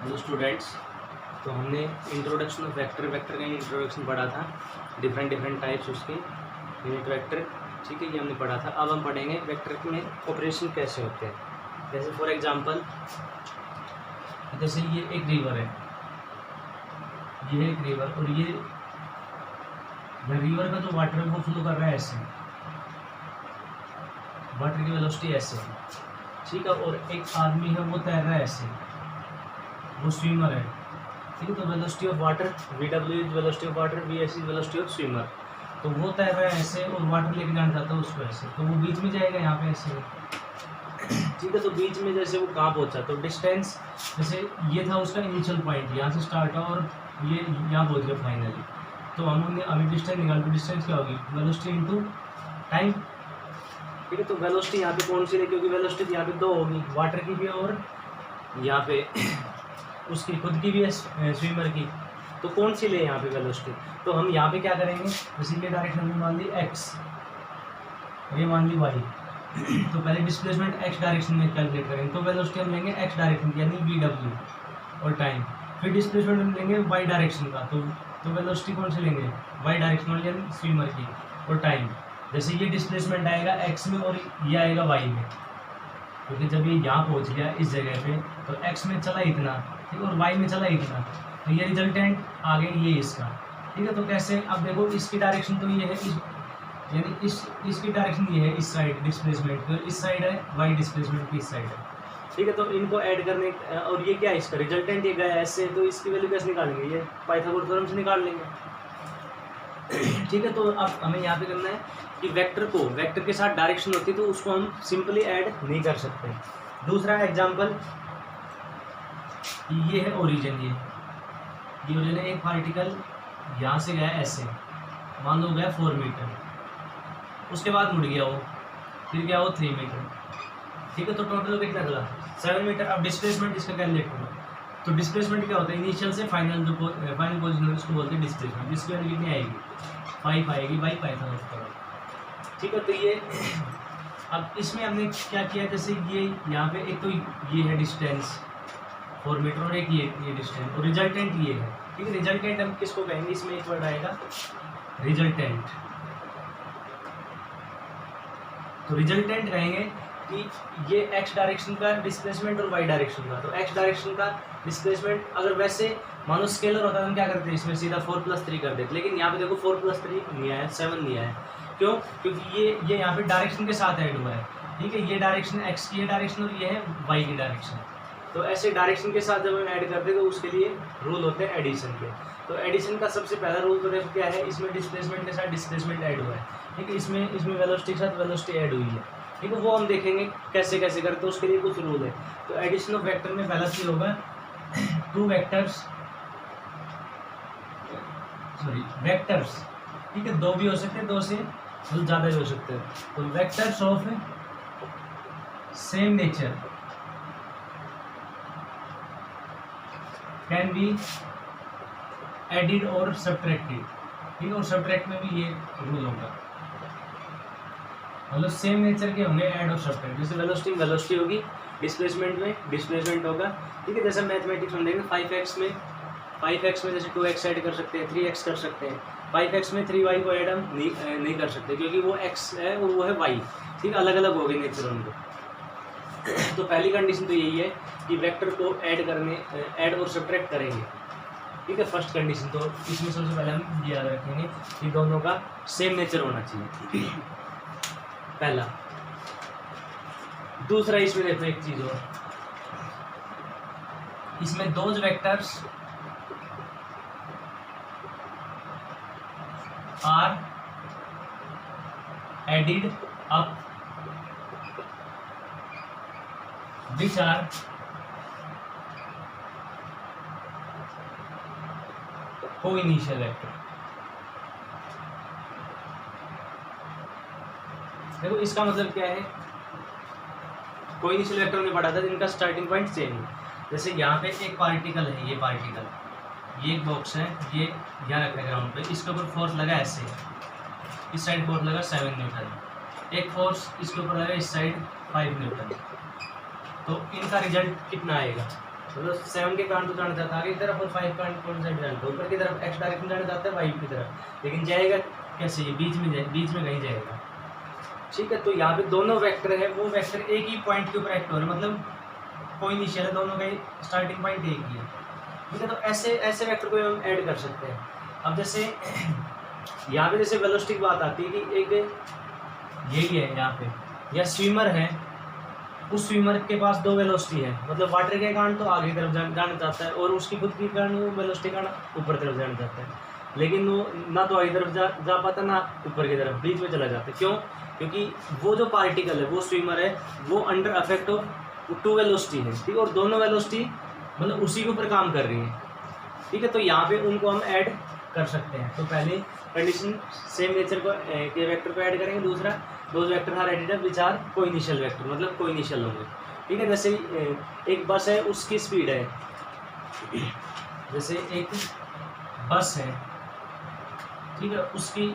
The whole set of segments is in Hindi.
हेलो स्टूडेंट्स, तो हमने इंट्रोडक्शन ऑफ वेक्टर का इंट्रोडक्शन पढ़ा था, डिफरेंट टाइप्स उसके, यूनिट वेक्टर, ठीक है, ये हमने पढ़ा था। अब हम पढ़ेंगे वेक्टर में ऑपरेशन कैसे होते हैं। जैसे फॉर एग्जांपल, जैसे ये एक रिवर है, ये एक रिवर, और ये रिवर का जो वाटर है वो फ्लो कर रहा है ऐसे, वाटर की वेलोसिटी ऐसे है, ठीक है, और एक आदमी है वो तैर रहा है ऐसे, वो स्विमर है, ठीक है। तो velocity of water VW is velocity of water, VS is velocity of swimmer. तो वो तैर रहा है ऐसे और वाटर लेके जाना चाहता है उसको ऐसे, तो वो बीच में जाएगा यहाँ पे ऐसे, ठीक है। तो बीच में जैसे वो कहाँ पहुँचा, तो डिस्टेंस जैसे ये था उसका इनिशियल पॉइंट, यहाँ से स्टार्ट हुआ और ये यहाँ पहुँच गया फाइनली। तो हमने अभी डिस्टेंस निकाल, तो डिस्टेंस क्या होगी, वेलोसिटी इनटू टाइम, ठीक है। तो वेलोसिटी यहाँ पे कौन सी है, क्योंकि वेलोसिटी यहाँ पे दो होगी, वाटर की भी और यहाँ पे उसकी खुद की भी है स्विमर की। तो कौन सी ले यहाँ पे वेलोसिटी, तो हम यहाँ पे क्या करेंगे, जैसे ये डायरेक्शन में मान ली x, ये मान ली y, तो पहले डिस्प्लेसमेंट x डायरेक्शन में कैलकुलेट करेंगे, तो वेलोसिटी हम लेंगे x डायरेक्शन यानी VW और टाइम। फिर डिस्प्लेसमेंट हम लेंगे y डायरेक्शन का, तो वेलोसिटी कौन सी लेंगे, y डायरेक्शन यानी स्विमर की, और टाइम। जैसे ये डिस्प्लेसमेंट आएगा x में और ये आएगा y में, क्योंकि जब ये यहाँ पहुँच गया इस जगह पे, तो x में चला इतना, ठीक है, और y में चला इतना, तो ये रिजल्टेंट आ गया ये इसका, ठीक है। तो कैसे, अब देखो इसकी डायरेक्शन तो ये है, यानी इसकी डायरेक्शन ये है, इस साइड डिस्प्लेसमेंट, तो इस साइड है y डिस्प्लेसमेंट की इस साइड है, ठीक है। तो इनको ऐड करने, और ये क्या है इसका रिजल्टेंट, ये गया ऐसे, तो इसकी वैल्यू कैसे निकालेंगे, ये पाइथागोरस थ्योरम से निकाल लेंगे, ठीक है। तो अब हमें यहाँ पे करना है कि वेक्टर के साथ डायरेक्शन होती है तो उसको हम सिंपली ऐड नहीं कर सकते। दूसरा एग्जांपल, ये है ओरिजिन, ये ओरिजिन है, एक पार्टिकल यहाँ से गया ऐसे, मान लो गया 4 मीटर, उसके बाद मुड़ गया वो, फिर गया वो 3 मीटर, ठीक है। तो टोटल कितना चला 7 मीटर। अब डिस्प्लेसमेंट इसका कैलकुलेट करो, तो डिस्प्लेसमेंट क्या होता है, इनिशियल से फाइनल जो फाइनल पोजीशन उसको बोलते हैं डिस्प्लेसमेंट। इसकी वैल्यू कितनी आएगी, 5 आएगी बाई पाइथागोरस थ्योरम, ठीक है। तो ये अब इसमें हमने क्या किया, जैसे ये यहाँ पे एक तो ये है डिस्टेंस 4 मीटर और एक ये डिस्टेंस, और रिजल्टेंट ये है, ठीक है। रिजल्टेंट हम किसको कहेंगे, इसमें एक वर्ड आएगा रिजल्टेंट। तो रिजल्टेंट कहेंगे कि ये x डायरेक्शन का डिस्प्लेसमेंट और y डायरेक्शन का। तो x डायरेक्शन का डिस्प्लेसमेंट अगर वैसे मान लो स्केलर होता है, हम क्या करते हैं, इसमें सीधा 4+3 कर देते, लेकिन यहाँ पे देखो 4+3 नहीं आया, 7 नहीं आया, क्यों, क्योंकि ये यहाँ पे डायरेक्शन के साथ ऐड हुआ है, ठीक है। ये डायरेक्शन x की है डायरेक्शन, और ये है y की डायरेक्शन। तो ऐसे डायरेक्शन के साथ जब हम ऐड करते हैं तो उसके लिए रूल होते हैं एडिशन के। तो एडिशन का सबसे पहला रूल तो क्या है, इसमें डिस्प्लेसमेंट के साथ डिस्प्लेसमेट ऐड हुआ है, ठीक है। इसमें वेलोसिटी के साथ वेलोसिटी ऐड हुई है, ठीक है। वो हम देखेंगे कैसे कैसे करते हैं, उसके लिए कुछ रूल है। तो एडिशन ऑफ वेक्टर में पहला चीज होगा 2 वेक्टर्स, ठीक है, 2 भी हो सकते हैं, 2 से ज़्यादा भी हो सकते हैं। तो vectors of same nature can be added और सब्ट्रैक्टेड, ठीक है। और सब्ट्रैक्ट में भी ये रूल होगा, मतलब सेम नेचर के होंगे ऐड और सब्ट्रैक्ट। जैसे वेलोसिटी होगी, डिस्प्लेसमेंट में डिस्प्लेसमेंट होगा, ठीक है। जैसे मैथमेटिक्स में देखेंगे 5x में जैसे 2x ऐड कर सकते हैं, 3x कर सकते हैं। 5x में 3y को ऐड हम नहीं कर सकते, क्योंकि वो x है और वो है y, ठीक, अलग अलग हो गए नेचर उनको। तो पहली कंडीशन तो यही है कि वेक्टर को ऐड और सब्ट्रैक्ट करेंगे, ठीक है, फर्स्ट कंडीशन। तो इसमें सबसे पहले हम याद रखेंगे कि दोनों का सेम नेचर होना चाहिए, पहला। दूसरा, इसमें देखो एक चीज और, इसमें those vectors are added up which are co-initial vector। देखो इसका मतलब क्या है, को-इनिशियल वेक्टर हमने पढ़ा था जिनका स्टार्टिंग पॉइंट सेम है। जैसे यहाँ पे एक पार्टिकल है, ये एक बॉक्स है, ये यहाँ रखा है ग्राउंड पे, इसके ऊपर फोर्स लगा ऐसे, इस साइड फोर्स लगा 7 न्यूटन, एक फोर्स इसके ऊपर लगा इस साइड 5 न्यूटन। तो इनका रिजल्ट कितना आएगा, मतलब 7 के कारण तो जाना चाहता है आगे की तरफ और 5 कारण कौन सा जाना ऊपर की तरफ, एक्स डायरेक्शन जाना चाहता है वाई की तरफ, लेकिन जाएगा कैसे, ये बीच में कहीं जाएगा। ठीक है, तो यहाँ पे दोनों वेक्टर है वो वेक्टर एक ही पॉइंट के ऊपर एक्ट हो रहे हैं, मतलब कोई इनिशियल है, दोनों का स्टार्टिंग पॉइंट एक ही है। ठीक है, तो ऐसे वेक्टर को हम ऐड कर सकते हैं। अब जैसे यहाँ पे जैसे वेलोसिटी की बात आती है कि एक यही है यहाँ पे, या स्विमर है, उस स्विमर के पास 2 वेलोसिटी है, मतलब वाटर के कारण तो आगे की तरफ जाना चाहता है और उसकी खुद की कारण वो वेलोसिटी का ऊपर तरफ जाना चाहता है, लेकिन वो ना तो आगे तरफ जा पाता ना ऊपर की तरफ, बीच में चला जाता है। क्यों? क्योंकि वो जो पार्टिकल है वो स्विमर है वो अंडर अफेक्ट ऑफ 2 वेलोसिटी है। ठीक है, और दोनों वेलोसिटी मतलब उसी के ऊपर काम कर रही है। ठीक है, तो यहाँ पे उनको हम ऐड कर सकते हैं। तो पहले कंडीशन सेम नेचर को के वेक्टर को ऐड करेंगे, दूसरा those vector are added which are coinitial vector, मतलब को इनिशियल होंगे। ठीक है, जैसे एक बस है उसकी स्पीड है, जैसे एक बस है, ठीक है, उसकी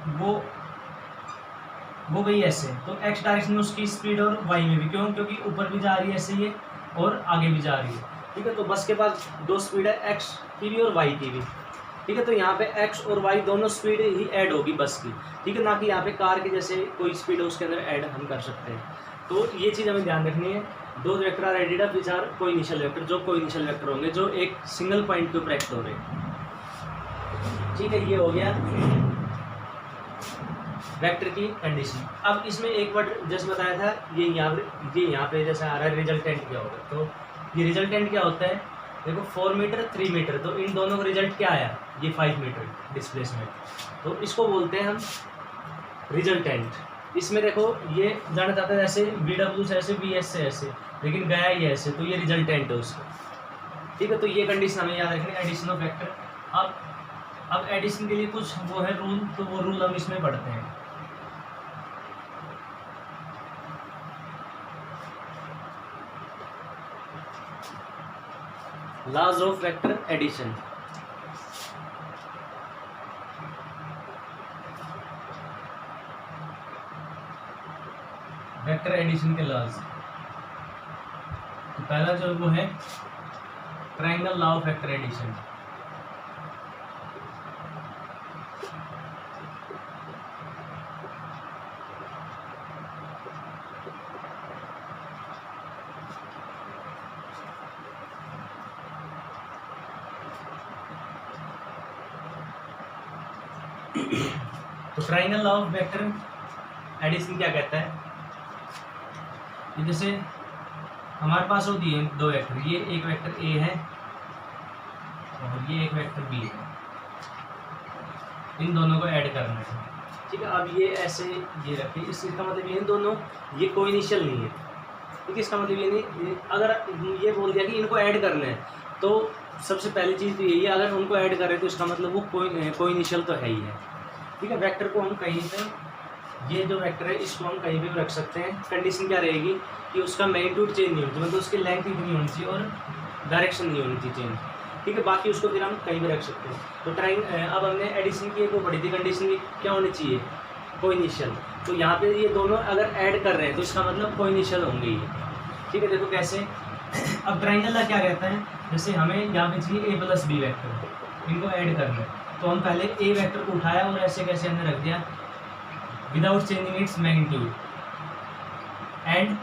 वो गई ऐसे, तो एक्स डायरेक्शन में उसकी स्पीड और वाई में भी, क्यों? क्योंकि ऊपर भी जा रही है ऐसे ये और आगे भी जा रही है। ठीक है, तो बस के पास 2 स्पीड है, एक्स की भी और वाई की भी। ठीक है, तो यहाँ पे एक्स और वाई दोनों स्पीड ही ऐड होगी बस की। ठीक है, ना कि यहाँ पे कार की जैसे कोई स्पीड है उसके अंदर ऐड हम कर सकते हैं। तो ये चीज़ हमें ध्यान रखनी है। 2 vector are added up which are coinitial vector, जो को इनिशियल वेक्टर होंगे जो एक सिंगल पॉइंट के ऊपर एक्ट हो रहे हैं। ठीक है, ये हो गया वेक्टर की कंडीशन। अब इसमें एक वर्ड जैसे बताया था, ये यहाँ पे जैसे आ रहा है रिजल्टेंट क्या होगा। तो ये रिजल्टेंट क्या होता है, देखो 4 मीटर 3 मीटर, तो इन दोनों का रिजल्ट क्या आया, ये 5 मीटर डिस्प्लेसमेंट, तो इसको बोलते हैं हम रिजल्टेंट। इसमें देखो ये जाना चाहता है जैसे VW से ऐसे, VS से ऐसे, लेकिन गया ये ऐसे, तो ये रिजल्टेंट है उसका। ठीक है, तो ये कंडीशन हमें याद रखनी है, एडिशन ऑफ वेक्टर। अब एडिशन के लिए कुछ वो है रूल, तो वो रूल हम इसमें पढ़ते हैं। Laws of vector addition. Vector addition के लॉज, तो पहला जो वो है triangle law of vector addition. तो triangle law of vector addition क्या कहता है, जैसे हमारे पास होती है 2 वेक्टर, ये एक वेक्टर A है और ये एक वेक्टर B है, इन दोनों को ऐड करना है। ठीक है, अब ये ऐसे ये रखे, इसका मतलब ये दोनों ये कोई इनिशियल नहीं है। ठीक है, इसका मतलब ये नहीं, अगर ये बोल दिया कि इनको ऐड करना है तो सबसे पहली चीज़ तो यही है, अगर उनको ऐड करें तो इसका मतलब वो कोई इनिशियल तो है ही है। ठीक है, वेक्टर को हम कहीं पे, ये जो वेक्टर है इसको हम कहीं भी रख सकते हैं। कंडीशन क्या रहेगी कि उसका मैग्नीट्यूड चेंज नहीं होती, मतलब उसकी लेंथ इतनी होनी चाहिए और डायरेक्शन नहीं होनी चाहिए चेंज। ठीक है, बाकी उसको फिर हम कहीं भी रख सकते हैं। तो अब हमने एडिशन की एक वो बड़ी थी कंडीशन की क्या होनी चाहिए, को इनिशियल। तो यहाँ पे ये दोनों अगर ऐड कर रहे हैं तो इसका मतलब को इनिशियल होंगे ही। ठीक है, देखो कैसे। अब ट्रायंगल का क्या कहता है, जैसे हमें यहाँ पे चाहिए A + B वेक्टर, इनको ऐड करना है, तो हम पहले A वेक्टर को उठाया और ऐसे कैसे हमने रख दिया without changing its magnitude and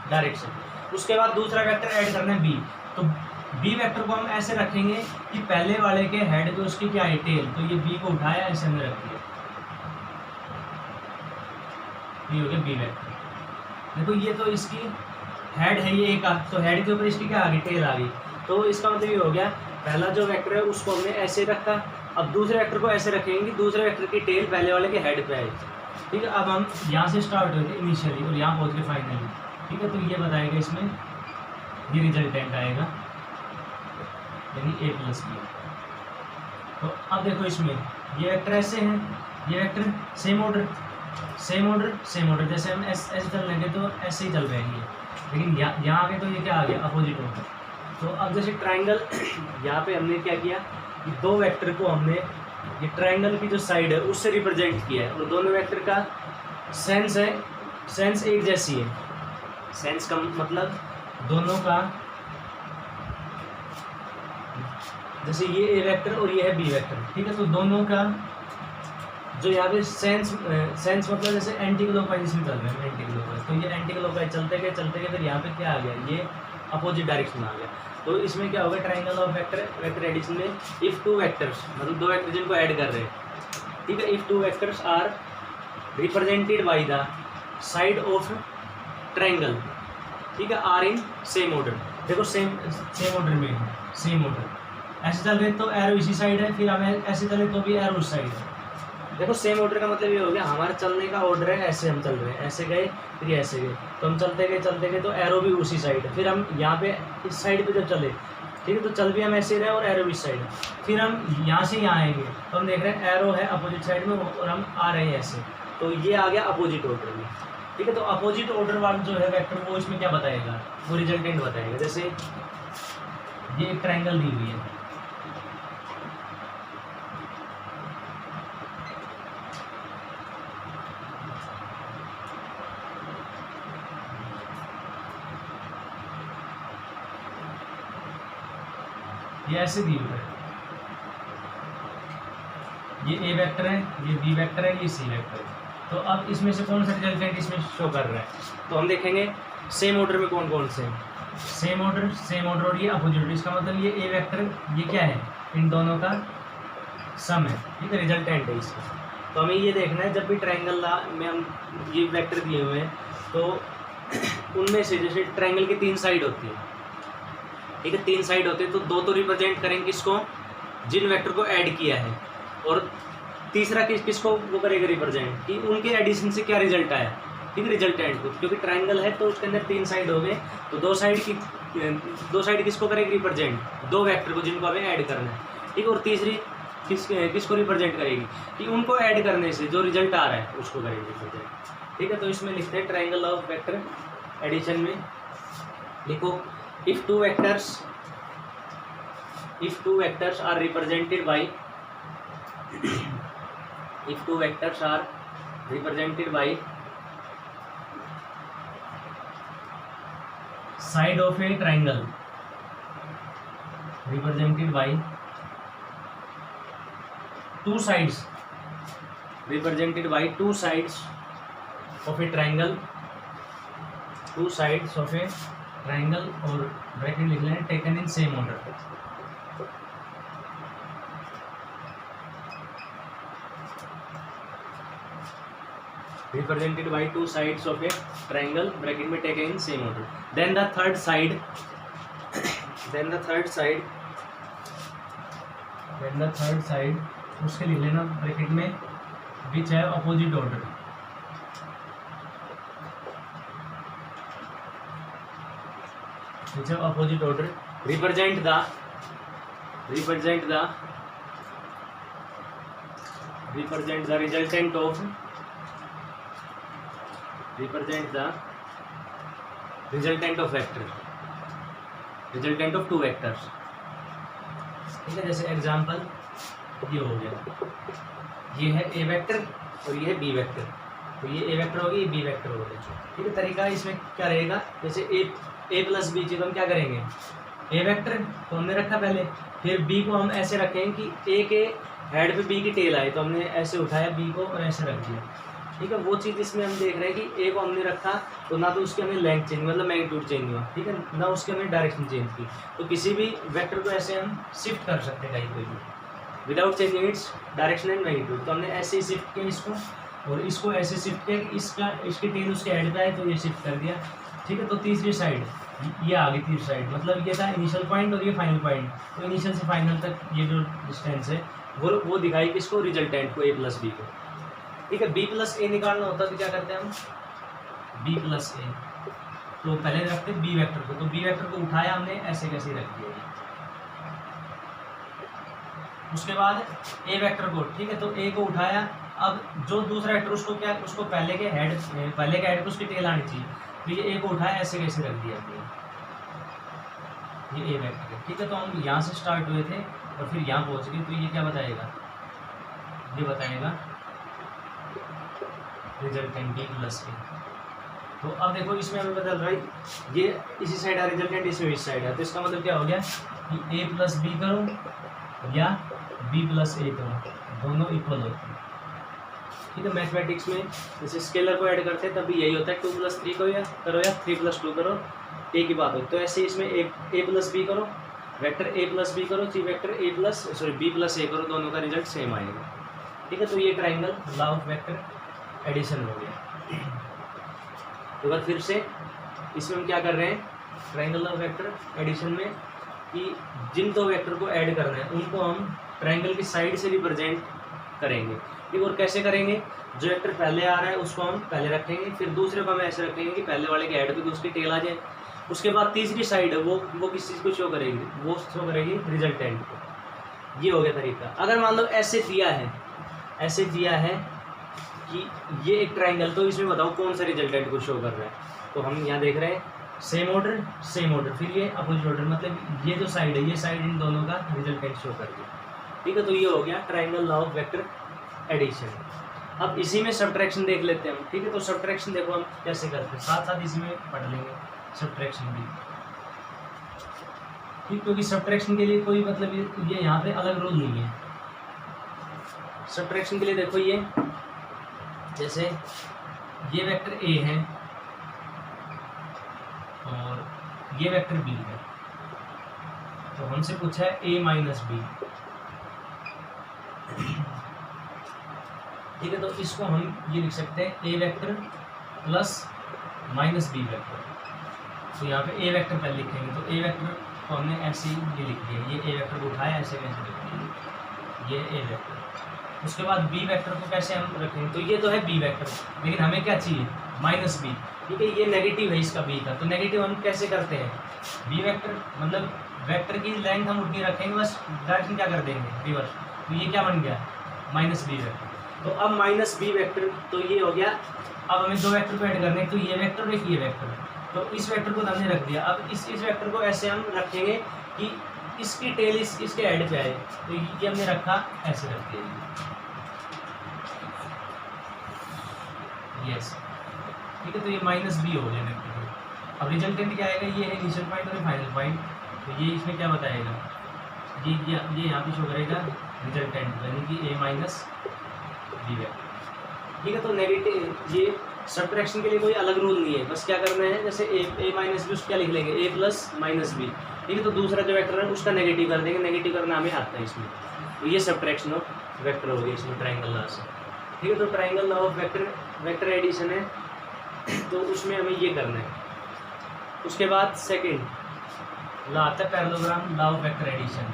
direction. उसके बाद दूसरा वेक्टर ऐड करना है B, तो B वेक्टर को हम ऐसे रखेंगे कि पहले वाले के हेड जो उसकी क्या है टेल, तो ये B को उठाया ऐसे हमने रख दिया, ये हो गया B वेक्टर। देखो ये तो इसकी हेड है ये एक, तो हेड के ऊपर इसकी क्या आ गई, टेल आ गई। तो इसका मतलब ये हो गया पहला जो वेक्टर है उसको हमने ऐसे रखा, अब दूसरे वेक्टर को ऐसे रखेंगे कि दूसरे वेक्टर की टेल पहले वाले के हेड पे आए। ठीक है, अब हम यहाँ से स्टार्ट होते इनिशियली और यहाँ पहुँच के फाइनली। ठीक है, तो ये बताएगा इसमें ये रिजल्टेंट आएगा यानी A + B। तो अब देखो इसमें ये वेक्टर ऐसे हैं, ये वेक्टर सेम ऑर्डर, जैसे हम ऐसे चल रहे थे तो ऐसे ही चल रहे हैं ये, लेकिन यहाँ आगे तो ये क्या आ गया, अपोजिट ऑर्डर। तो अब जैसे ट्रायंगल यहाँ पे हमने क्या किया कि 2 वेक्टर को हमने ये ट्रायंगल की जो साइड है उससे रिप्रेजेंट किया है, और दोनों वेक्टर का सेंस है, सेंस एक जैसी है। सेंस का मतलब दोनों का जैसे ये ए वेक्टर और ये है बी वेक्टर, ठीक है। तो दोनों का जो यहाँ पे सेंस मतलब जैसे एंटी क्लॉकवाइज में चल रहे हैं, एंटी क्लॉकवाइज, तो ये एंटी क्लॉकवाइज चलते गए फिर यहाँ पे क्या आ गया, ये अपोजिट डायरेक्शन में आ गया। तो इसमें क्या होगा, ट्राइंगल ऑफ वेक्टर एडिशन में इफ टू वेक्टर्स, मतलब दो वेक्टर जिनको ऐड कर रहे हैं, ठीक है, if two vectors are represented by the side of triangle, ठीक है, आर इन सेम ऑर्डर। देखो सेम ऑर्डर में है, सेम ऑर्डर ऐसे चल रहे तो एरो इसी साइड है, फिर हमें ऐसे चले तो भी एरो उस साइड है। देखो सेम ऑर्डर का मतलब ये हो गया, हमारा चलने का ऑर्डर है ऐसे, हम चल रहे हैं ऐसे गए फिर ऐसे गए, तो हम चलते गए तो एरो भी उसी साइड है। फिर हम यहाँ पे इस साइड पे जब चले, ठीक है, तो चल भी हम ऐसे रहे और एरो भी इस साइड है। फिर हम यहाँ से यहाँ आएंगे तो हम देख रहे हैं एरो है अपोजिट साइड में और हम आ रहे हैं ऐसे, तो ये आ गया अपोजिट ऑर्डर में, ठीक है। तो अपोजिट ऑर्डर वाला जो है वेक्टर वो इसमें क्या बताएगा, वो रिजल्टेंट बताएगा। जैसे ये एक ट्राइंगल दी हुई है, ये ऐसे दी हुई है, ये ए वेक्टर है, ये बी वेक्टर है, ये सी वेक्टर है। तो अब इसमें से कौन सा रिजल्टेंट इसमें शो कर रहा है, तो हम देखेंगे सेम ऑर्डर में कौन कौन से हैं। सेम ऑर्डर और ये अपोजिट, इसका मतलब ये ए वेक्टर ये क्या है, इन दोनों का सम है, ठीक है, रिजल्टेंट है इसका। तो हमें ये देखना है जब भी ट्राइंगल में हम ये वेक्टर दिए हुए हैं तो उनमें से जैसे ट्राइंगल की तीन साइड होती है, ठीक है, तीन साइड होते हैं, तो दो तो रिप्रेजेंट करेंगे किसको, जिन वेक्टर को ऐड किया है, और तीसरा किसको वो करेगा रिप्रेजेंट कि उनके एडिशन से क्या रिजल्ट आया, ठीक है, रिजल्टेंट को। क्योंकि ट्राइंगल है तो उसके अंदर तीन साइड हो गए, तो दो साइड किसको करेगी रिप्रेजेंट, दो वेक्टर को जिनको हमें ऐड करना है, ठीक है, और तीसरी किसको रिप्रेजेंट करेगी कि उनको ऐड करने से जो रिजल्ट आ रहा है उसको करेगी रिप्रेजेंट, ठीक है। तो इसमें लिखते हैं ट्राइंगल ऑफ वेक्टर एडिशन में लिखो if two vectors are represented by side of a triangle, represented by two sides of a triangle, और ब्रैकेट लिख लें taken in same order. represented by two sides of a triangle, bracket में taken in same order. Then the third side उसके लिख लेना ब्रैकेट में which है opposite order, which है opposite order, represent the resultant of vector, resultant of two vectors, ठीक है। जैसे एग्जांपल ये हो गया, ये है ए वेक्टर और ये है बी वेक्टर, तो ये ए वेक्टर हो गया, ये बी वेक्टर हो गया, ठीक है। तरीका इसमें क्या रहेगा, जैसे ए प्लस बी चीज हम क्या करेंगे, ए वेक्टर तो हमने रखा पहले, फिर बी को हम ऐसे रखें कि ए के हेड पे बी की टेल आए, तो हमने ऐसे उठाया बी को और ऐसे रख दिया, ठीक है। वो चीज़ इसमें हम देख रहे हैं कि ए को हमने रखा तो ना तो उसकी हमने लेंथ चेंज मतलब मैग्नीट्यूड चेंज हुआ, ठीक है, ना उसकी हमने डायरेक्शन चेंज की। तो किसी भी वेक्टर को ऐसे हम शिफ्ट कर सकते हैं कहीं पे भी without changing its direction and magnitude. तो हमने ऐसे ही शिफ्ट किया इसको, और इसको ऐसे शिफ्ट किया कि इसकी टेल उसके हेड पे आए, तो ये शिफ्ट कर दिया, ठीक है। तो तीसरी साइड ये आ गई, तीसरी साइड मतलब ये था इनिशियल पॉइंट और ये फाइनल पॉइंट, तो इनिशियल से फाइनल तक ये जो डिस्टेंस है वो दिखाई किसको, रिजल्टेंट को, ए प्लस बी को, ठीक है। बी प्लस ए निकालना होता है तो क्या करते हैं हम, बी प्लस ए, तो पहले रखते बी वेक्टर को, तो बी वेक्टर को उठाया हमने ऐसे कैसे रख दिया, उसके बाद ए वेक्टर को, ठीक है, तो ए को उठाया, अब जो दूसरा वेक्टर उसको क्या, उसको पहले के हेड को उसकी टेल आनी चाहिए, तो ये ए को उठाया ऐसे कैसे रख दिया, ये ए वेक्टर है, ठीक है। तो हम यहाँ से स्टार्ट हुए थे और फिर यहाँ पहुँच गए, तो ये क्या बताएगा, ये बताएगा रिजल्टेंट बी प्लस ए। तो अब देखो इसमें हमें पता चल रहा है ये इसी साइड है रिजल्टेंट, इसमें इस साइड है, तो इसका मतलब क्या हो गया, कि a प्लस बी करो या b प्लस a करो, दोनों इक्वल होते हैं। ठीक है, मैथमेटिक्स में जैसे स्केलर को ऐड करते हैं तब भी यही होता है, 2 + 3 करो या 3 + 2 करो, एक ही बात हो। तो ऐसे इसमें a प्लस बी करो, वेक्टर a प्लस बी करो, ची वेक्टर b प्लस a करो, दोनों का रिजल्ट सेम आएगा। ठीक है, तो ये triangle law of vector addition हो गया। तो बार फिर से इसमें हम क्या कर रहे हैं, triangle law of vector addition में, कि जिन दो वेक्टर को ऐड करना है उनको हम ट्राइंगल की साइड से रिप्रेजेंट करेंगे। ठीक, और कैसे करेंगे, जो वेक्टर पहले आ रहा है उसको हम पहले रखेंगे, फिर दूसरे को हम ऐसे रखेंगे कि पहले वाले के ऐड पे दूसरी टेल आ जाए। उसके बाद तीसरी साइड है वो किस चीज़ को शो करेगी, वो शो करेगी रिजल्टेंट को। ये हो गया तरीका। अगर मान लो ऐसे दिया है कि ये एक ट्राइंगल, तो इसमें बताओ कौन सा रिजल्टेंट को शो कर रहा है। तो हम यहाँ देख रहे हैं सेम ऑर्डर, फिर ये अपोजिट ऑर्डर, मतलब ये जो साइड है, ये साइड इन दोनों का रिजल्टेंट शो कर दिया। ठीक है, तो ये हो गया triangle law of vector addition. अब इसी में सब्ट्रैक्शन देख लेते हैं हम। ठीक है, तो सब्ट्रैक्शन देखो हम कैसे करते हैं, साथ साथ इसी में पढ़ लेंगे सब्ट्रैक्शन भी। ठीक, क्योंकि सब्ट्रैक्शन के लिए कोई मतलब ये यहाँ पे अलग रूल नहीं है। सब्ट्रैक्शन के लिए देखो, ये जैसे ये वेक्टर a है और ये वेक्टर b है, तो हमसे पूछा है a माइनस b। ठीक है, तो इसको हम ये लिख सकते हैं a vector plus minus b vector. तो यहाँ पे a वेक्टर पहले लिखेंगे, तो a वेक्टर को हमने ऐसे ही ये लिख दिया, ये a वेक्टर को उठाया ऐसे कैसे लिख दिया, ये a वेक्टर। उसके बाद b वेक्टर को कैसे हम रखेंगे, तो ये तो है b वेक्टर, लेकिन हमें क्या चाहिए, माइनस b। ठीक है, ये नेगेटिव है इसका b का, तो नेगेटिव हम कैसे करते हैं, b वेक्टर मतलब वेक्टर की लेंथ हम उतनी रखेंगे, बस डायरेक्शन क्या कर देंगे, रिवर्स। तो ये क्या बन गया, माइनस b वेक्टर। तो अब माइनस b वेक्टर, तो ये हो गया। अब हमें दो वेक्टर को ऐड करने हैं, तो ये वेक्टर और एक ये वेक्टर, तो इस वेक्टर को हमने रख दिया। अब इस वेक्टर को ऐसे हम रखेंगे कि इसकी टेल इसके ऐड पे आए, तो ये हमने रखा, ऐसे रख दिया, यस। ठीक है, तो ये माइनस b हो गया वेक्टर। अब रिजल्टेंट क्या आएगा, ये है इनिशियल पॉइंट और फाइनल पॉइंट, तो ये इसमें क्या बताएगा, ये यहाँ पे शो करेगा रिजल्टेंट, यानी कि a माइनस b वेक्टर। ठीक है, तो नेगेटिव ये सब्ट्रैक्शन के लिए कोई अलग रूल नहीं है, बस क्या करना है, जैसे a माइनस बी, उसको क्या लिख लेंगे, a प्लस माइनस बी। ठीक है, तो दूसरा जो वेक्टर है उसका नेगेटिव कर देंगे, नेगेटिव करना हमें आता है इसमें। तो ये सब्ट्रैक्शन ऑफ वेक्टर हो गया इसमें ट्राइंगल लॉ से। ठीक है, तो triangle law of vector addition है, तो उसमें हमें ये करना है। उसके बाद सेकेंड लॉ आता है parallelogram law of vector addition.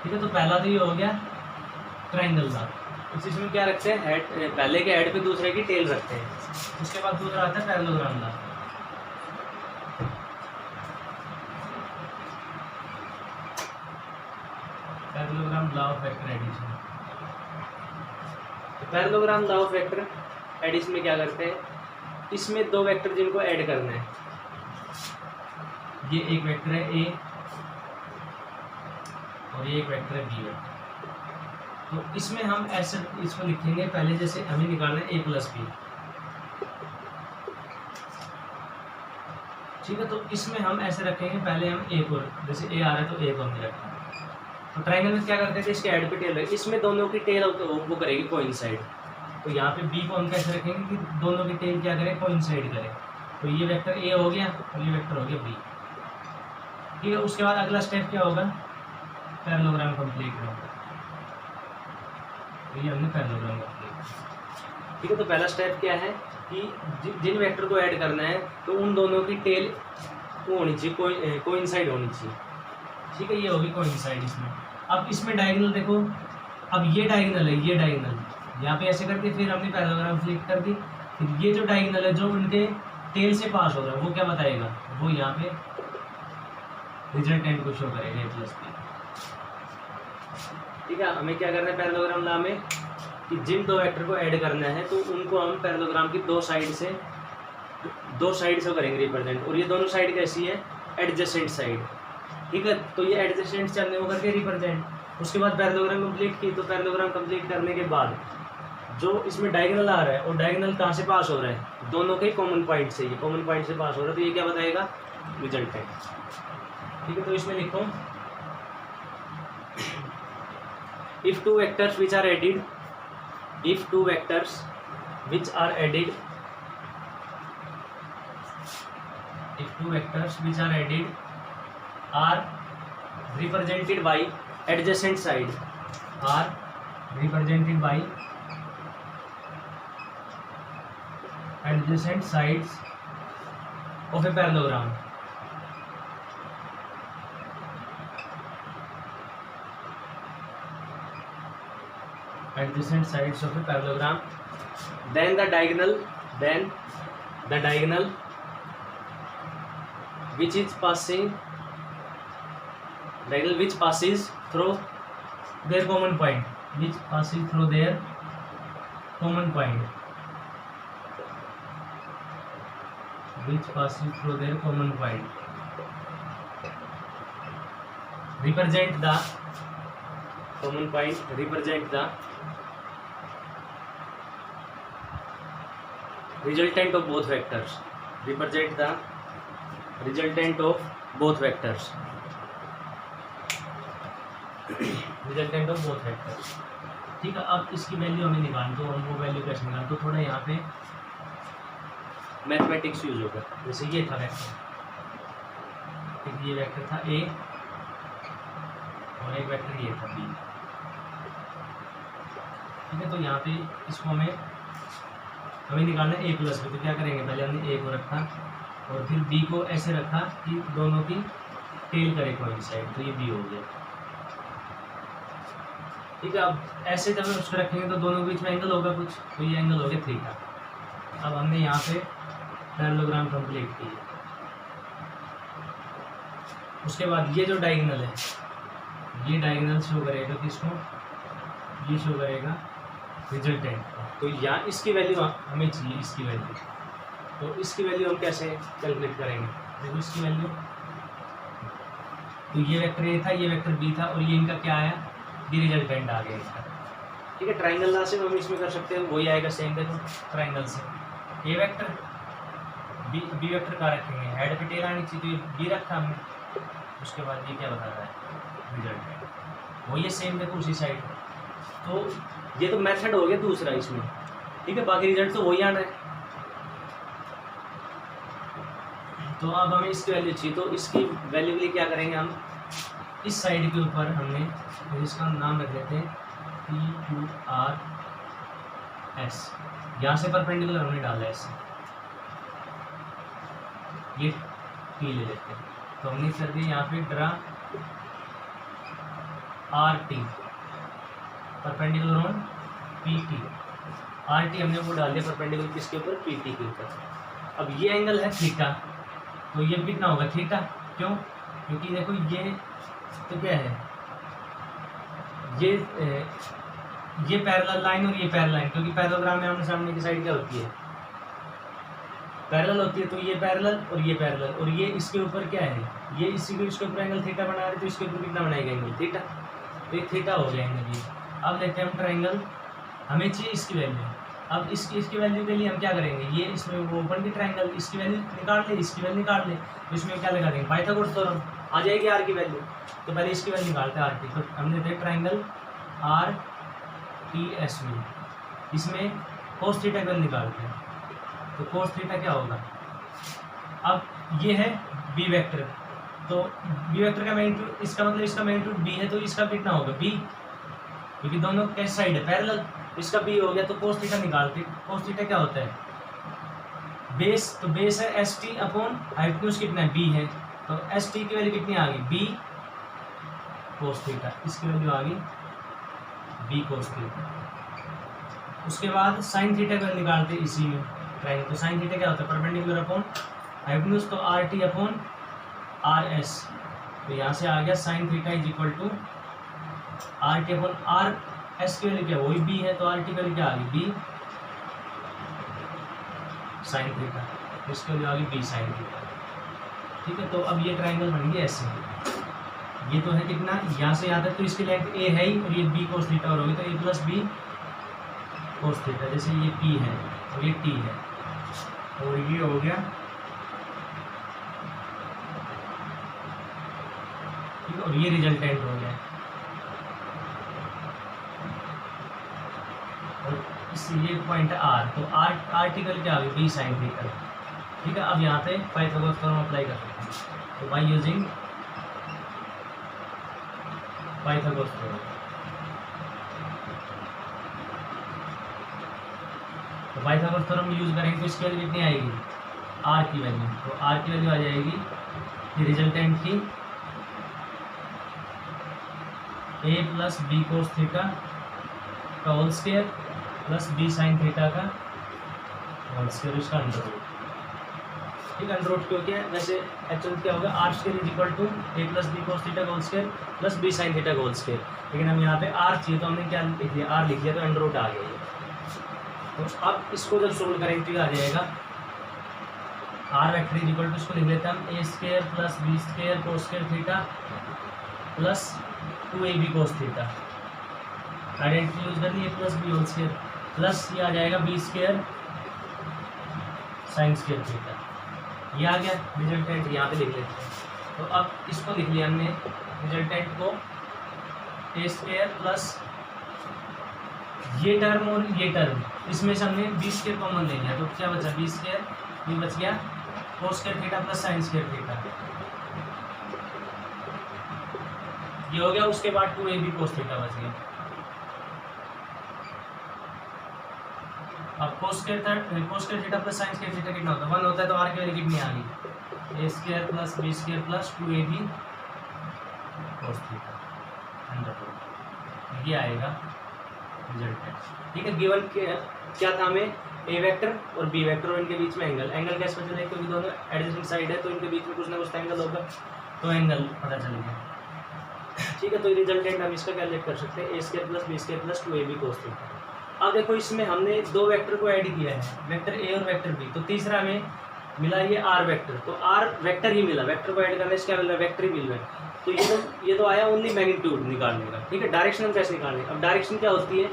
ठीक है, तो पहला तो ये हो गया ट्राइंगल लॉ, इसमें क्या रखते हैं, हेड, पहले के हेड पे दूसरे की टेल रखते हैं। उसके बाद दूसरा आता है parallelogram law. Parallelogram law of vector addition. तो parallelogram law of vector addition में क्या करते हैं, इसमें दो वेक्टर जिनको ऐड करना है, ये एक वेक्टर है a और ये एक वेक्टर है b है। तो इसमें हम ऐसे इसको लिखेंगे, पहले जैसे हमें निकालना है a प्लस बी। ठीक है, तो इसमें हम ऐसे रखेंगे, पहले हम a को, जैसे a आ रहा है तो a को हमने रखा। तो ट्राइंगल में क्या करते थे, इसके ऐड पे टेल रखे, इसमें दोनों की टेल वो करेगी कोइंसाइड। तो यहाँ पे b को हम कैसे रखेंगे कि दोनों की टेल क्या करें, कोइंसाइड करें। तो ये वेक्टर a हो गया और ये वेक्टर हो गया b। ठीक है, उसके बाद अगला स्टेप क्या होगा, पैरेललोग्राम कंप्लीट होगा। तो ये हमने पैरेललोग्राम कंप्लीट। ठीक है, तो पहला स्टेप क्या है कि जिन वेक्टर को ऐड करना है तो उन दोनों की टेल वो होनी चाहिए, कोइंसाइड होनी चाहिए। ठीक है, ये होगी कोइंसाइड इसमें। अब इसमें डायगोनल देखो, अब ये डायगोनल है, ये डायगोनल यहाँ पे ऐसे करके फिर हमने पैरेललोग्राम क्लिक कर दी। फिर ये जो डायगोनल है जो उनके टेल से पास हो रहा है वो क्या बताएगा, वो यहाँ पे रिजल्टेंट को शो करेगा a प्लस बी। ठीक है, हमें क्या करना है पैरेललोग्राम लॉ में कि जिन दो वेक्टर को ऐड करना है तो उनको हम पैरेललोग्राम की दो साइड से करेंगे रिप्रेजेंट, और ये दोनों साइड कैसी है, एडजेसेंट साइड। ठीक है, तो ये एडजेसेंट चलने को करके रिप्रेजेंट। उसके बाद पैरेललोग्राम कंप्लीट की, तो पैरेललोग्राम कंप्लीट करने के बाद जो इसमें डायगोनल आ रहा है और डायगोनल कहाँ से पास हो रहा है, दोनों के कॉमन पॉइंट से, ये कॉमन पॉइंट से पास हो रहा है, तो ये क्या बताएगा, रिजल्टेंट। ठीक है, तो इसमें लिखो if two vectors which are added are represented by adjacent sides of a parallelogram, then the diagonal which passes through their common point, represent the resultant of both vectors, ठीक है। अब इसकी वैल्यू हमें निकाल दो, हम वो वैल्यू कैसे निकाल, तो थोड़ा यहाँ पे मैथमेटिक्स यूज होगा। जैसे ये था वेक्टर, ये वेक्टर था ए और एक वेक्टर ये था बी। ठीक है, तो यहाँ पे इसको हमें निकालना है ए प्लस बी। तो क्या करेंगे, पहले हमने ए को रखा और फिर बी को ऐसे रखा कि दोनों की टेल करे कोइंसाइड, तो ये बी हो गया। ठीक है, अब ऐसे जब हम उसको रखेंगे तो दोनों के बीच में एंगल होगा कुछ, तो ये एंगल हो गया थीटा। अब हमने यहाँ पे पैरेललोग्राम कंप्लीट किया। उसके बाद ये जो डायगोनल है, ये डायगोनल शो करेगा किसको, ये शो करेगा रिजल्टेंट। तो यहाँ इसकी वैल्यू हमें चाहिए, इसकी वैल्यू। तो इसकी वैल्यू हम कैसे कैलकुलेट करेंगे, देखो इसकी वैल्यू, तो ये वेक्टर ए था, ये वेक्टर बी था, और ये इनका क्या आया, बी रिजल्टेंट आ गया इसका। ठीक है, ट्राइंगल ना से हम इसमें कर सकते हैं, वही आएगा सेम। देखो ट्राइंगल से ए वेक्टर बी वेक्टर का रखेंगे, हेड पे टेल आनी चाहिए, तो बी रखा हमने। उसके बाद ये क्या बता रहा है, रिजल्टेंट, वही है सेम। देखो उसी साइड, तो ये तो मेथड हो गया दूसरा इसमें। ठीक है, बाकी रिजल्ट तो वही आना है। तो अब हमें इसकी वैल्यू चाहिए, तो इसकी वैल्यू के लिए क्या करेंगे, हम इस साइड के ऊपर हमने इसका नाम रख देते हैं PQRS। यहाँ से परपेंडिकुलर हमने डाला है ऐसे, ये P ले लेते हैं। तो हमने कर दिया यहाँ पे draw RT perpendicular on PT। RT हमने वो डाल दिया परपेंडिकुलर किसके ऊपर, PT के ऊपर। अब ये एंगल है थीटा, तो ये कितना होगा थीटा, क्यों, क्योंकि देखो ये तो क्या है, ये पैरेलल लाइन और ये पैरेलल लाइन, क्योंकि पैरेललोग्राम में आमने सामने की साइड क्या होती है, पैरेलल होती है। तो ये पैरेलल और ये पैरेलल, और ये इसके ऊपर क्या है, ये इसी को इसके ऊपर एंगल थीटा बना रहे, तो इसके ऊपर कितना बनाएगा एंगल थीटा, तो ये थीटा हो गया एंगल ये। अब लेते हैं हम ट्राइंगल, हमें चाहिए इसकी वैल्यू। अब इसकी वैल्यू के लिए हम क्या करेंगे, ये इसमें वो ओपन की ट्राइंगल, इसकी वैल्यू निकाल ले, इसकी वैल्यू निकाल ले, तो इसमें क्या लगा देंगे, पाइथागोरस थ्योरम आ जाएगी आर की वैल्यू। तो पहले इसकी वैल्यू निकालते हैं RT। तो हमने देखा ट्राइंगल RTSV, इसमें कोस थीटा की वैल्यू निकालते हैं। तो कोस थीटा क्या होगा, अब ये है बी वेक्टर, तो बी वेक्टर का मैग्नीट्यूड, इसका मतलब इसका मैग्नीट्यूड बी है, तो इसका कितना होगा बी, क्योंकि दोनों कैसे साइड है पैरेलल, इसका बी हो गया। तो कोस थीटा निकालते, कोस थीटा क्या होता है, बेस, तो बेस है ST अपॉन हाइपोटेन्यूज कितना है बी है, तो ST की वैल्यू कितनी आ गई बी कोस थीटा, इसकी वैल्यू आ गई बी कोस थीटा। उसके बाद साइन थीटा का निकालते इसी में ट्राइंगल, तो साइन थीटा क्या होता है, परपेंडिकुलर अपॉन हाइपोटेन्यूज, तो RT अपॉन RS। तो यहाँ से आ गया sine theta is equal to RT upon RS की वैल्यू क्या, वही बी है, तो RT की वैल्यू क्या आ गई बी साइन थीटा, इसकी वैल्यू आ गई बी साइन थीटा। ठीक है, तो अब ये ट्राइंगल बन गया ऐसे, ये तो है कितना, यहाँ से यहाँ तक, तो इसकी लेंथ A है ही, और ये B कोस थीटा और होगी, तो A plus B cos theta. जैसे ये P है और ये T है, और ये हो गया ठीक है, और ये रिजल्टेंट हो गया, और इस ये पॉइंट है आर, तो आर आर्टिकल क्या आ गया बी साइन थीटा। ठीक है, अब यहाँ पे पाइथागोरस थ्योरम अप्लाई कर सकते हैं, तो बाय यूजिंग पाइथागोरस थ्योरम, तो पाइथागोरस थ्योरम यूज करेंगे तो इसकी वैल्यू कितनी आएगी, आर की वैल्यू, तो आर की वैल्यू आ जाएगी ये रिजल्टेंट की A plus B cos theta का whole square plus B sine theta का होल स्क्वायर, इसका अंडर रूट। ठीक है, अंडर रूट क्यों क्या है, वैसे एक्चुअली क्या होगा, r square is equal to a plus B cos theta का whole square plus B sine theta का होल स्क्वायर, लेकिन हम यहाँ पे आर चाहिए तो हमने क्या लिख दिया, आर लिख दिया, तो अंडर रूट आ गया ये। तो अब इसको जब सोल्व करेंगे तो आ जाएगा r vector is equal to, इसको लिख लेते हैं हम a square plus B square cos square theta plus 2ab cos theta, identity use कर ली, a plus b whole square plus ये आ जाएगा b square sine square theta, ये आ गया रिजल्टेंट, यहाँ पे लिख लेते हैं। तो अब इसको लिख लिया हमने रिजल्टेंट को ए स्क्वायर प्लस ये टर्म और ये टर्म, इसमें से हमने बी स्क्वायर कॉमन ले लिया, तो क्या बचा बी स्क्वायर, ये बच गया कोस square theta plus sign square theta, ये हो गया। उसके बाद 2ab कोस थीटा बच गया। अब कोस square theta plus sign square theta कितना होता है, 1 होता है, तो आर की वैल्यू कितनी आ गई, a square plus B square plus 2ab cos theta under root, ये आएगा रिजल्ट। ठीक है, गिवन क्या था हमें, ए वेक्टर और बी वेक्टर और इनके बीच में एंगल, एंगल कैसे पता चलेगा, क्योंकि दोनों एडजेसेंट साइड है तो इनके बीच में कुछ ना कुछ एंगल होगा, तो एंगल पता चल गया। ठीक है, तो रिजल्टेंट हम इसका कैलकुलेट कर सकते हैं, a square plus B square plus 2ab cos theta. अब देखो इसमें हमने दो वेक्टर को ऐड किया है, वेक्टर ए और वेक्टर बी, तो तीसरा हमें मिला ये आर वेक्टर, तो आर वेक्टर ही मिला, वेक्टर को ऐड करने से क्या मिल रहा है, वेक्टर ही मिल रहा है। तो ये तो आया ओनली मैग्नीट्यूड निकालने का। ठीक है, डायरेक्शन हम कैसे निकालने, अब डायरेक्शन क्या होती है,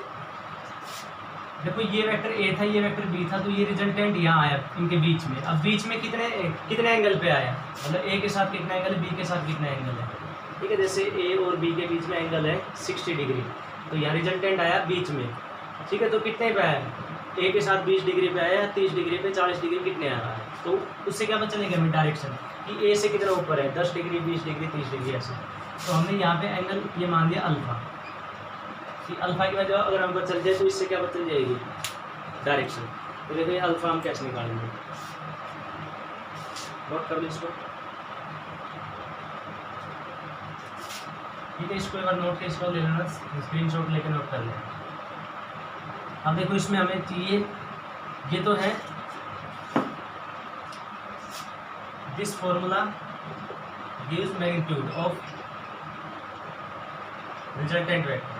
देखो ये वेक्टर ए था, ये वेक्टर बी था, तो ये रिजल्टेंट यहाँ आया इनके बीच में। अब बीच में कितने एंगल पे आया, मतलब ए के साथ कितना एंगल है, बी के साथ कितना एंगल है। ठीक है, जैसे ए और बी के बीच में एंगल है 60 डिग्री, तो यहाँ रिजल्टेंट आया बीच में। ठीक है, तो कितने पे आया, ए के साथ 20 डिग्री पे आया, 30 डिग्री पे, 40 डिग्री कितने आ रहा है, तो उससे क्या पता चलेगा हमें डायरेक्शन कि ए से कितना ऊपर है, 10 डिग्री 20 डिग्री 30 डिग्री ऐसे। तो हमने यहाँ पे एंगल ये मान दिया अल्फा, कि अल्फा की वजह अगर हम पता चल जाए तो इससे क्या पता चल जाएगी डायरेक्शन। तो देखो ये अल्फा हम कैसे निकालेंगे, नोट कर लो इसको। ठीक है, इसको एक बार नोट के इसको ले लेना, स्क्रीनशॉट लेके नोट कर लेना। अब देखो इसमें हमें चाहिए, ये तो है this formula gives magnitude of resultant vector.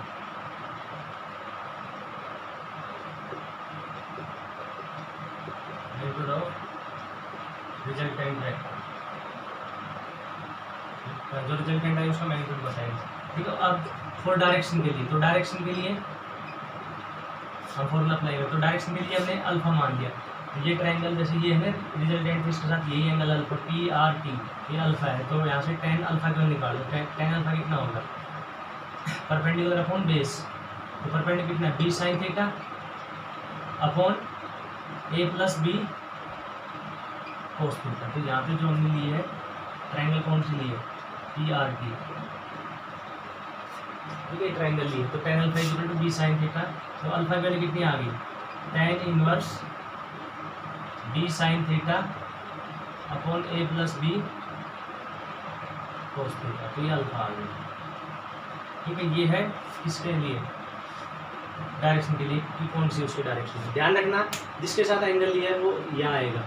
Magnitude of resultant vector, जो रिजल्टेंट है उसका मैग्नीट्यूड बताएंगे। ठीक है, अब फॉर डायरेक्शन के लिए, तो डायरेक्शन के लिए हम फॉर्मूला अप्लाई करें, तो डायरेक्शन के लिए हमने अल्फा मान दिया, तो ये ट्रायंगल जैसे ये है रिजल्टेंट, इसके साथ यही angle alpha T R T, ये अल्फा है, तो यहाँ से tan अल्फा क्यों निकालो, tan अल्फा कितना होगा, परपेंडिकुलर अपॉन बेस, तो परपेंडिकुलर कितना B sine theta upon a plus B cos theta. तो यहाँ पे जो हमने ली है ट्रायंगल कौन सी ली है, टी आर टी। ठीक है, ट्रायंगल लिए, तो tan alpha equal to b sine theta, तो अल्फा की वैल्यू कितनी आ गई, tan inverse b sine theta upon a plus B cos theta, तो ये अल्फा आ गया। ठीक है, ये है इसके लिए डायरेक्शन के लिए कि कौन सी उसकी डायरेक्शन। ध्यान रखना जिसके साथ एंगल लिया है वो यहाँ आएगा,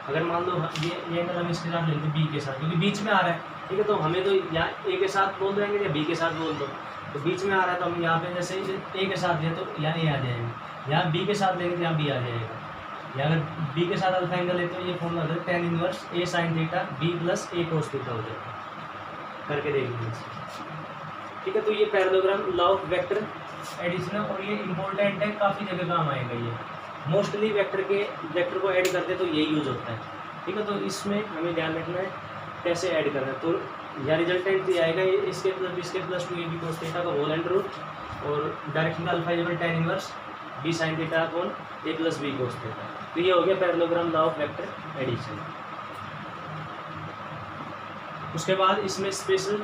अगर मान लो ये एंगल हम इसके साथ लेंगे बी के साथ, क्योंकि बीच में आ रहा है। ठीक है, तो हमें तो यहाँ ए के साथ बोल देंगे या बी के साथ बोल दो, तो बीच में आ रहा है, तो हम यहाँ पे जैसे ए के साथ दिया तो यहाँ ए आ जाएगा, यहाँ बी के साथ लेंगे तो यहाँ बी आ जाएगा, या अगर बी के साथ अल्फा एंगल है तो ये फॉर्मूला होता है tan inverse A sine theta B plus A cos theta हो जाएगा, करके देख लीजिए। ठीक है, तो ये parallelogram law of vector addition, और ये इंपॉर्टेंट है, काफ़ी जगह काम आएगा ये, मोस्टली वेक्टर को ऐड करते तो यही यूज होता है। ठीक है, तो इसमें हमें ध्यान रखना है कैसे ऐड करना है। तो या रिजल्टेंट ये आएगा a square plus B square plus 2ab cos theta का होल अंडर रूट और डायरेक्शन का अल्फा इक्वल tan इनवर्स b sin theta upon a plus b cos theta. तो ये हो गया parallelogram law of vector addition. उसके बाद इसमें स्पेशल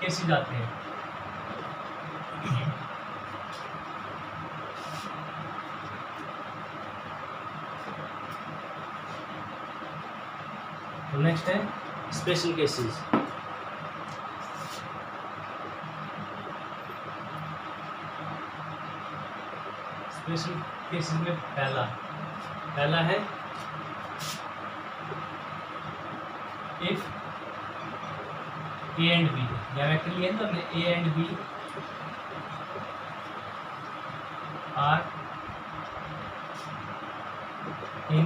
केसेस आते हैं। तो नेक्स्ट है स्पेशल केसेस। स्पेशल केसेस में पहला है इफ ए एंड बी, या वेक्टर लिया तो हमने A and B are in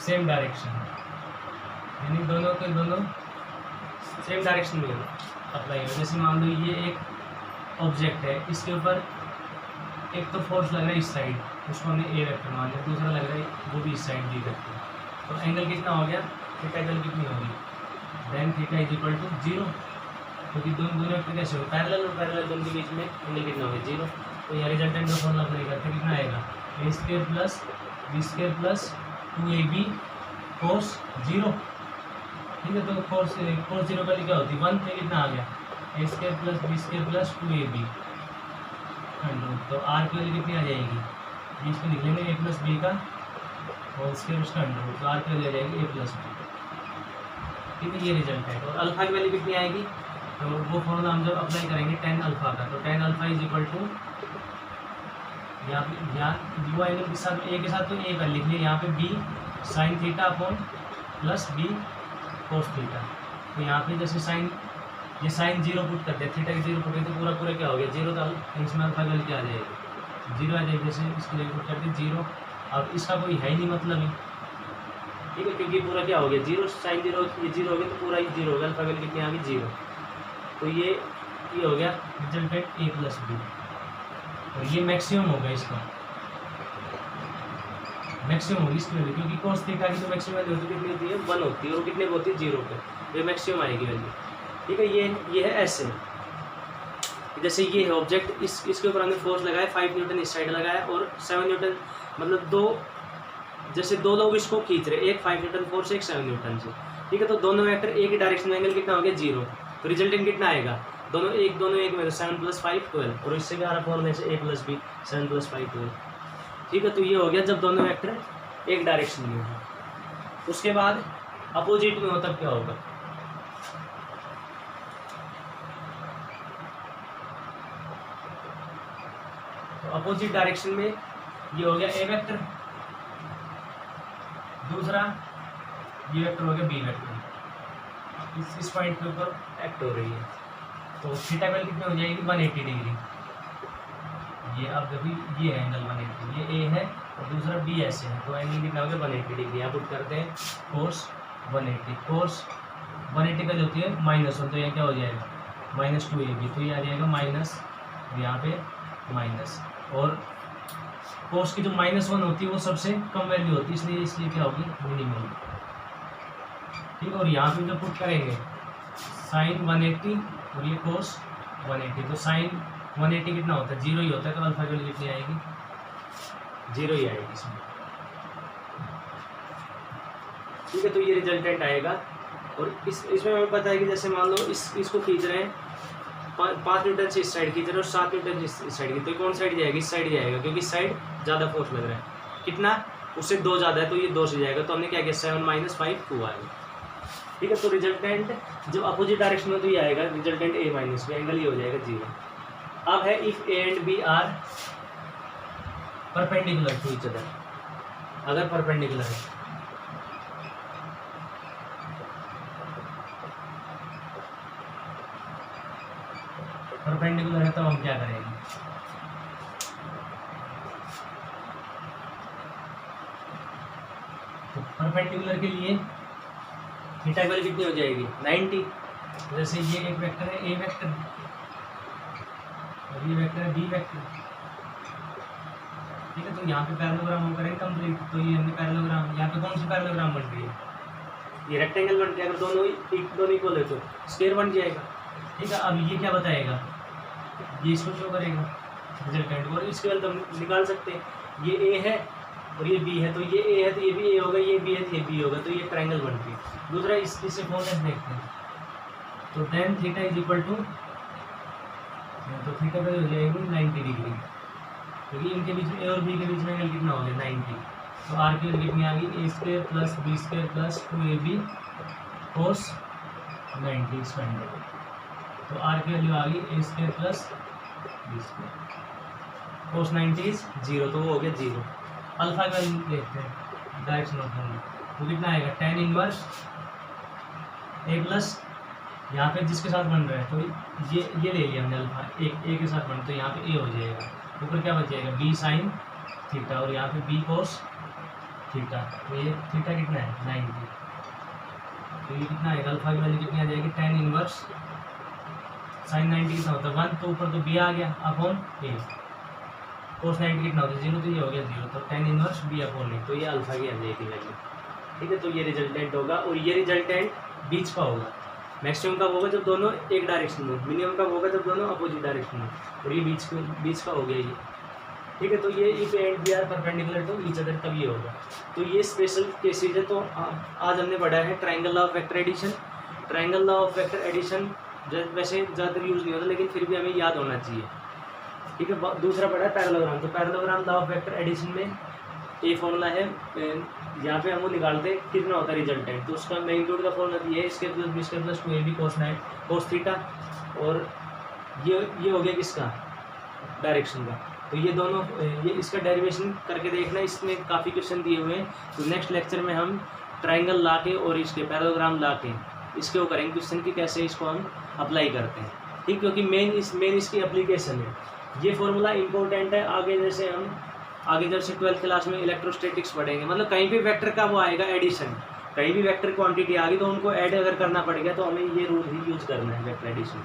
same direction, यानी दोनों के दोनों सेम डायरेक्शन में अप्लाई हो। जैसे मान लो ये एक ऑब्जेक्ट है, इसके ऊपर एक तो फोर्स लग रहा है इस साइड, उसको हमने ए वेक्टर मान लिया, दूसरा लग रहा है वो भी इस साइड बी वेक्टर। तो एंगल कितना हो गया, थीटा एंगल कितनी होगी, then theta is equal to 0, क्योंकि दोनों वेक्टर कैसे हो पैरेलल, और पैरेलल दोनों के बीच में एंगल कितना होगा 0। तो यहाँ रिजल्टेंट का फॉर्मूला अप्लाई करते कितना आएगा, a square plus B square plus 2ab cos 0। ठीक है, तो cos 0 का क्या होती है 1, तो कितना आ गया a square plus B square plus 2ab under. तो आर की वैल्यू कितनी आ जाएगी, बीच में लिख लेंगे ए प्लस बी का होल स्क्वायर उसका अंडर, तो आर की वैल्यू आ जाएगी ए प्लस बी। ठीक है, ये रिजल्ट है। और अल्फा की वैल्यू कितनी आएगी, तो वो फॉर्मूला हम जब अप्लाई करेंगे tan अल्फा का, तो tan alpha is equal to यहाँ वो एंगल के साथ ए के साथ तो ए का लिख लिया, यहाँ पे B sine theta upon plus B cos theta. तो यहाँ पे जैसे साइन ये साइन 0 पुट करते हैं, थीटा के 0 पुट करते पूरा क्या हो गया 0, तो इसमें अल्फा की वैल्यू क्या आ जाएगी 0 आ जाएगी। जैसे इसके लिए पुट करते 0, अब इसका कोई है ही नहीं मतलब ही। ठीक है, क्योंकि पूरा क्या हो गया 0, साइन 0 ये 0 हो गया, तो पूरा ही 0 हो गया, अल्फा वैल्यू कितनी आ गई 0। तो ये हो गया रिजल्टेंट ए प्लस बी, और ये मैक्सिमम होगा इसका, मैक्सिमम होगी इसकी वैल्यू, क्योंकि कोस थीटा की तो मैक्सिमम वैल्यू होती कितनी होती है 1 होती है, और कितने होती है 0 पे, ये मैक्सिमम आएगी वैल्यू। ठीक है, ये है ऐसे, जैसे ये है ऑब्जेक्ट, इसके ऊपर हमने फोर्स लगाया 5 न्यूटन इस साइड लगाया और 7 न्यूटन, मतलब जैसे दो लोग इसको खींच रहे, एक 5 न्यूटन फोर्स एक 7 न्यूटन से। ठीक है, तो दोनों वेक्टर एक ही डायरेक्शन में, एंगल कितना हो गया 0, तो रिजल्टेंट कितना आएगा दोनों एक में, 7 + 5 12, और इससे भी आ रहा फॉर्मूला से a + b 7 + 5 12। ठीक है, तो ये हो गया जब दोनों वेक्टर एक डायरेक्शन में हो। उसके बाद अपोजिट में हो तब क्या होगा, तो अपोजिट डायरेक्शन में ये हो गया ए वेक्टर, दूसरा ये वेक्टर हो गया बी वेक्टर, इस पॉइंट के ऊपर एक्ट हो रही है। तो थीटा वैल्यू कितनी हो जाएगी 180 डिग्री। ये अब देखो ये है एंगल 180, ये ए है और दूसरा बी ऐसे है, तो एंगल कितना हो गया 180 डिग्री। यहाँ पुट करते हैं कोस 180 का जो होती है -1, तो यहाँ क्या हो जाएगा -2ab, तो ये आ जाएगा माइनस, यहाँ पे माइनस, और कोस की जो -1 होती है वो सबसे कम वैल्यू होती है, इसलिए क्या होगी मिनिमम। ठीक है, और यहाँ पे जो पुट करेंगे साइन 180 और ये कोस 180, तो साइन 180 कितना होता है 0 ही होता है, तो अल्फा की वैल्यू कितनी आएगी 0 ही आएगी इसमें। ठीक है, तो ये रिजल्टेंट आएगा। और इसमें हमें पता है कि जैसे मान लो इसको खींच रहे हैं 5 न्यूटन से इस साइड खींच रहे हैं और 7 न्यूटन से इस साइड की, तो कौन साइड जाएगी, इस साइड जाएगा, क्योंकि इस साइड ज़्यादा फोर्स लग रहा है, कितना उससे 2 ज़्यादा है, तो ये 2 से जाएगा। तो हमने क्या किया 7 - 5 2 आएगा। ठीक है, तो रिजल्टेंट जब अपोजिट डायरेक्शन में तो ये आएगा रिजल्टेंट a - b, एंगल ये हो जाएगा 0। अब है if a and b are perpendicular to each other, अगर परपेंडिकुलर है तो हम क्या करेंगे, तो परपेंडिकुलर के लिए थीटा की वैल्यू कितनी हो जाएगी 90। जैसे ये एक वेक्टर है ए वेक्टर और ये वेक्टर है बी वेक्टर। ठीक है, तो यहाँ पे पैरेललोग्राम हम करेंगे कंप्लीट, तो ये हमने पैरेललोग्राम, यहाँ पे कौन सी पैरेललोग्राम बन रही है ये रेक्टेंगल बन गया, अगर दोनों इक्वल है तो स्क्वायर बन जाएगा। ठीक है, अब ये क्या बताएगा, ये इसको शो करेगा रिजल्टेंट, और इसके बाद हम निकाल सकते हैं, ये ए है और ये बी है, तो ये ए है तो ये भी ए होगा, ये बी है तो ये बी होगा, तो ये ट्रायंगल बन गया। दूसरा इससे फॉर्मूला देखते हैं, तो tan theta is equal to, तो थीटा का हो जाएगी 90 डिग्री, क्योंकि इनके बीच में ए और बी के बीच में एंगल कितना हो गया 90, तो आर की वैल्यू कितनी आ गई, a square plus B square plus 2ab cos 90 square, तो आर की वैल्यू आ गई a square plus B square cos 90 is 0, तो वो हो गया 0। अल्फा का वैल्यू देखते हैं डायरेक्शन ऑफ एंगल, तो कितना आएगा tan इनवर्स ए प्लस, यहाँ पे जिसके साथ बन रहा है तो ये ले लिया हमने अल्फा, ए के साथ बन, तो यहाँ पे ए हो जाएगा, ऊपर क्या बच जाएगा बी साइन थीटा, और यहाँ पे बी कोस थीटा, तो ये थीटा कितना है 90, तो ये कितना आएगा, अल्फा की वैल्यू कितनी आ जाएगी tan इनवर्स साइन 90 कितना होता है 1, तो ऊपर तो बी आ गया अपॉन ए, कोस 90 कितना होता है 0, तो ये हो गया 0, तो tan इनवर्स बी अपॉन ए, तो ये अल्फा की आ जाएगी वैल्यू। ठीक है, तो ये रिजल्टेंट होगा, और ये रिजल्टेंट बीच का होगा। मैक्सिमम कब होगा जब दोनों एक डायरेक्शन में, मिनिमम कब होगा जब दोनों अपोजिट डायरेक्शन में, और ये बीच का हो गया ये। ठीक है, तो ये if and B are perpendicular to each other तब ये होगा। तो ये स्पेशल केसेज है। तो आज हमने पढ़ा है triangle law of vector addition. Triangle law of vector addition वैसे ज़्यादातर यूज़ नहीं होता, लेकिन फिर भी हमें याद होना चाहिए। ठीक है, दूसरा पढ़ा है पैरेललोग्राम। तो parallelogram law of vector addition में ये फॉर्मूला है, यहाँ पे हम वो निकालते हैं कितना होता है रिजल्टेंट। तो उसका मैग्नीट्यूड का फॉर्मूला ये है, इसके plus B square plus 2ab cos theta, और ये हो गया किसका डायरेक्शन का। तो ये दोनों ये इसका डेरिवेशन करके देखना, इसमें काफ़ी क्वेश्चन दिए हुए हैं। तो नेक्स्ट लेक्चर में हम ट्राइंगल ला के और इसके पैरेललोग्राम ला के इसके वो करेंगे क्वेश्चन की कैसे इसको हम अप्लाई करते हैं। ठीक, क्योंकि मेन इसकी एप्लीकेशन है। ये फॉर्मूला इंपॉर्टेंट है आगे, जैसे हम आगे जैसे 12th क्लास में इलेक्ट्रोस्टैटिक्स पढ़ेंगे, मतलब कहीं भी वेक्टर का वो आएगा एडिशन, कहीं भी वेक्टर क्वांटिटी आ गई तो उनको ऐड अगर करना पड़ेगा तो हमें ये रूल ही यूज़ करना है वेक्टर एडिशन।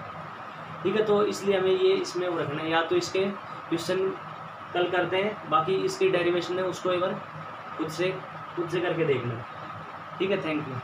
ठीक है, तो इसलिए हमें ये इसमें वो रखना है, या तो इसके क्वेश्चन कल करते हैं, बाकी इसकी डेरिवेशन है उसको एक बार खुद से करके देखना। ठीक है, थैंक यू।